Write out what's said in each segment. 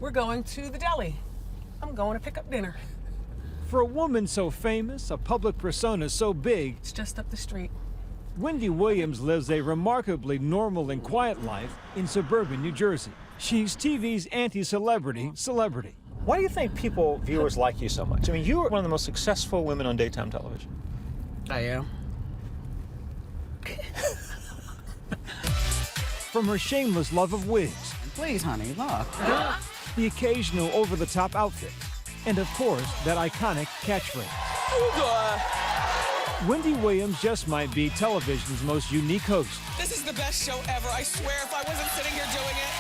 we're going to the deli. I'm going to pick up dinner. For a woman so famous, a public persona so big, It's just up the street. Wendy Williams lives a remarkably normal and quiet life in suburban New Jersey. She's TV's anti-celebrity celebrity. Why do you think viewers like you so much? I mean, you are one of the most successful women on daytime television. I am. From her shameless love of wigs, Please, honey, look. the occasional over-the-top outfit, and of course, that iconic catchphrase. Wendy Williams just might be television's most unique host. This is the best show ever. I swear if I wasn't sitting here doing it,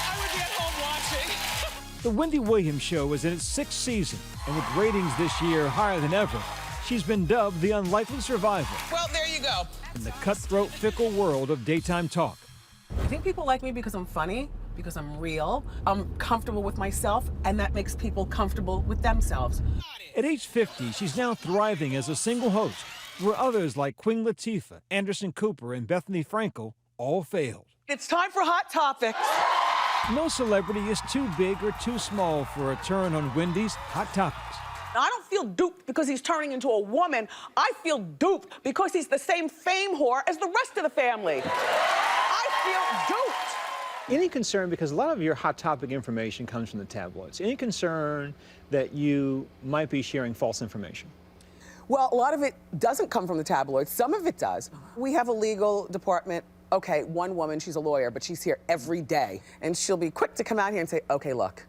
I would be at home watching. The Wendy Williams Show is in its 6th season, and with ratings this year higher than ever, she's been dubbed the unlikely survivor Well, there you go. in the cutthroat, fickle world of daytime talk. I think people like me because I'm funny, because I'm real, I'm comfortable with myself, and that makes people comfortable with themselves. At age 50, she's now thriving as a single host, where others like Queen Latifah, Anderson Cooper, and Bethany Frankel all failed. It's time for Hot Topics. No celebrity is too big or too small for a turn on Wendy's Hot Topics. I don't feel duped because he's turning into a woman. I feel duped because he's the same fame whore as the rest of the family. I feel duped. Any concern, because a lot of your hot topic information comes from the tabloids, any concern that you might be sharing false information? Well, a lot of it doesn't come from the tabloids. Some of it does. We have a legal department. Okay, one woman, she's a lawyer, but she's here every day. And she'll be quick to come out here and say, okay, look,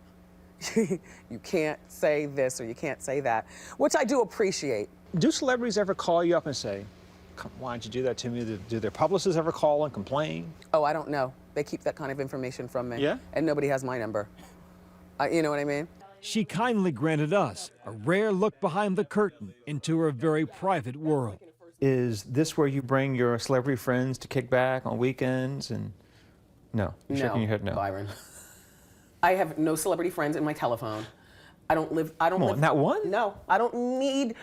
you can't say this or you can't say that, which I do appreciate. Do celebrities ever call you up and say, why did you do that to me? Do their publicists ever call and complain? Oh, I don't know. They keep that kind of information from me. Yeah? And nobody has my number. You know what I mean? She kindly granted us a rare look behind the curtain into her very private world. Is this where you bring your celebrity friends to kick back on weekends? And no, you're shaking your head no. Byron. I have no celebrity friends in my telephone. I don't live. Not one? No, I don't need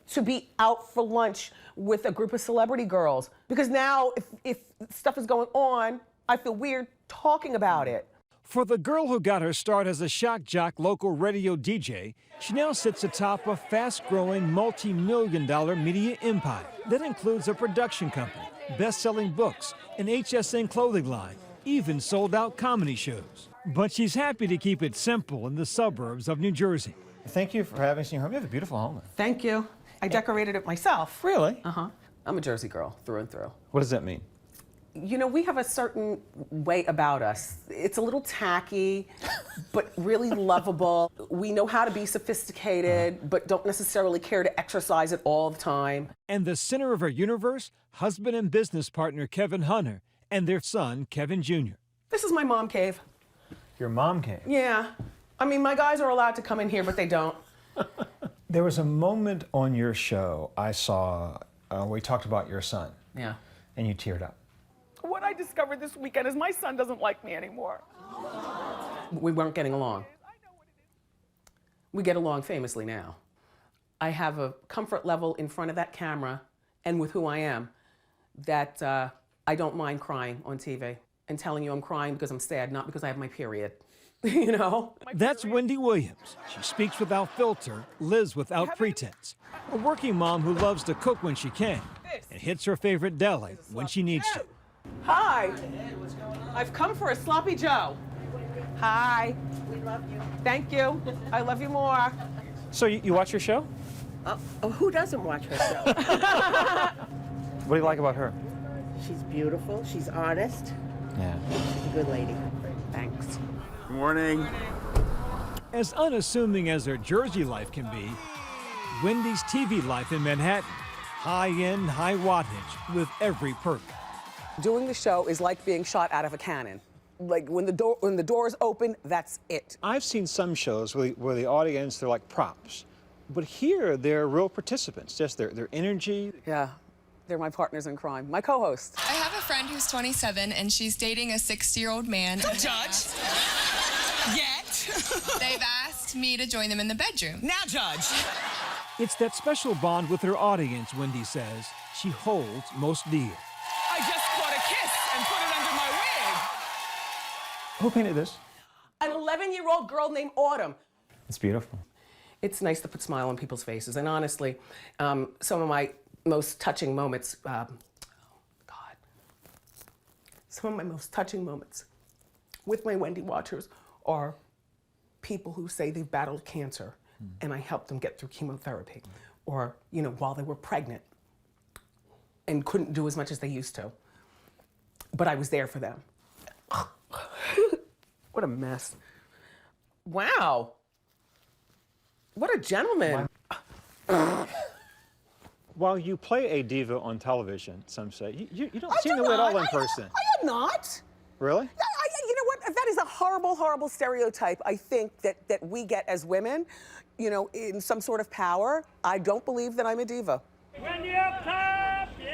to be out for lunch with a group of celebrity girls because now, if stuff is going on, I feel weird talking about it. For the girl who got her start as a shock jock local radio DJ, she now sits atop a fast-growing, multi-million-dollar media empire that includes a production company, best-selling books, an HSN clothing line, even sold-out comedy shows. But she's happy to keep it simple in the suburbs of New Jersey. Thank you for having us in your home. You have a beautiful home. Thank you. I decorated it myself. Really? Uh-huh. I'm a Jersey girl through and through. What does that mean? You know, we have a certain way about us. It's a little tacky, but really lovable. We know how to be sophisticated, but don't necessarily care to exercise it all the time. And the center of her universe, husband and business partner Kevin Hunter and their son, Kevin Jr. This is my mom cave. Your mom came. Yeah. I mean, my guys are allowed to come in here, but they don't. There was a moment on your show I saw where we talked about your son. Yeah. And you teared up. What I discovered this weekend is my son doesn't like me anymore. We weren't getting along. We get along famously now. I have a comfort level in front of that camera and with who I am that I don't mind crying on TV and telling you I'm crying because I'm sad, not because I have my period. You know? That's Wendy Williams. She speaks without filter, lives without pretense. A working mom who loves to cook when she can and hits her favorite deli when she needs to. Hi. I've come for a sloppy Joe. Hi. We love you. Thank you. I love you more. So you watch your show? Who doesn't watch her show? What do you like about her? She's beautiful. She's honest. Yeah. She's a good lady. Thanks. Good morning. As unassuming as her Jersey life can be, Wendy's TV life in Manhattan, high-end, high wattage with every perk. Doing the show is like being shot out of a cannon. Like when the doors open, that's it. I've seen some shows where the audience, they're like props. But here, they're real participants, just their energy. Yeah, they're my partners in crime, my co-hosts. I have a friend who's 27 and she's dating a 60-year-old man. Judge. Yet. They've asked me to join them in the bedroom. Now, Judge. It's that special bond with her audience, Wendy says, she holds most dear. I just caught a kiss and put it under my wig. Who painted this? An 11-year-old girl named Autumn. It's beautiful. It's nice to put a smile on people's faces. And honestly, some of my most touching moments, some of my most touching moments with my Wendy watchers are people who say they've battled cancer and I helped them get through chemotherapy, or, you know, while they were pregnant and couldn't do as much as they used to. But I was there for them. What a mess. Wow. What a gentleman. While you play a diva on television, some say, you don't seem the way at all in person. I am not. Really? You know what? That is a horrible, horrible stereotype, I think, that we get as women, you know, in some sort of power. I don't believe that I'm a diva.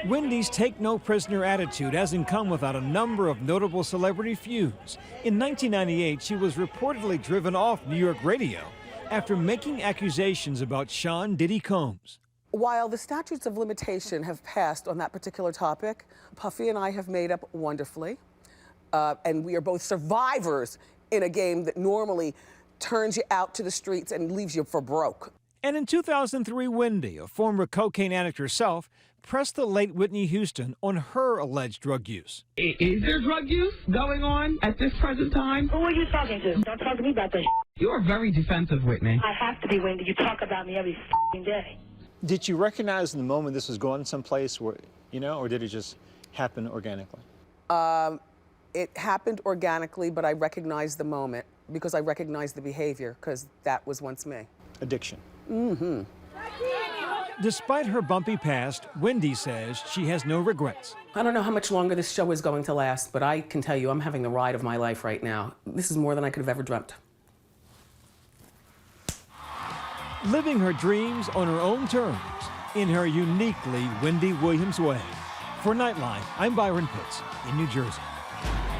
Wendy's take-no-prisoner attitude hasn't come without a number of notable celebrity feuds. In 1998, she was reportedly driven off New York radio after making accusations about Sean Diddy Combs. While the statutes of limitation have passed on that particular topic, Puffy and I have made up wonderfully. And we are both survivors in a game that normally turns you out to the streets and leaves you for broke. And in 2003, Wendy, a former cocaine addict herself, pressed the late Whitney Houston on her alleged drug use. Is there drug use going on at this present time? Who are you talking to? Don't talk to me about that. You are very defensive, Whitney. I have to be, Wendy. You talk about me every day. Did you recognize in the moment this was going someplace where, you know, or did it just happen organically? It happened organically, but I recognized the moment because I recognized the behavior, because that was once me. Addiction. Mm-hmm. Despite her bumpy past, Wendy says she has no regrets. I don't know how much longer this show is going to last, but I can tell you I'm having the ride of my life right now. This is more than I could have ever dreamt. Living her dreams on her own terms, in her uniquely Wendy Williams way. For Nightline, I'm Byron Pitts in New Jersey.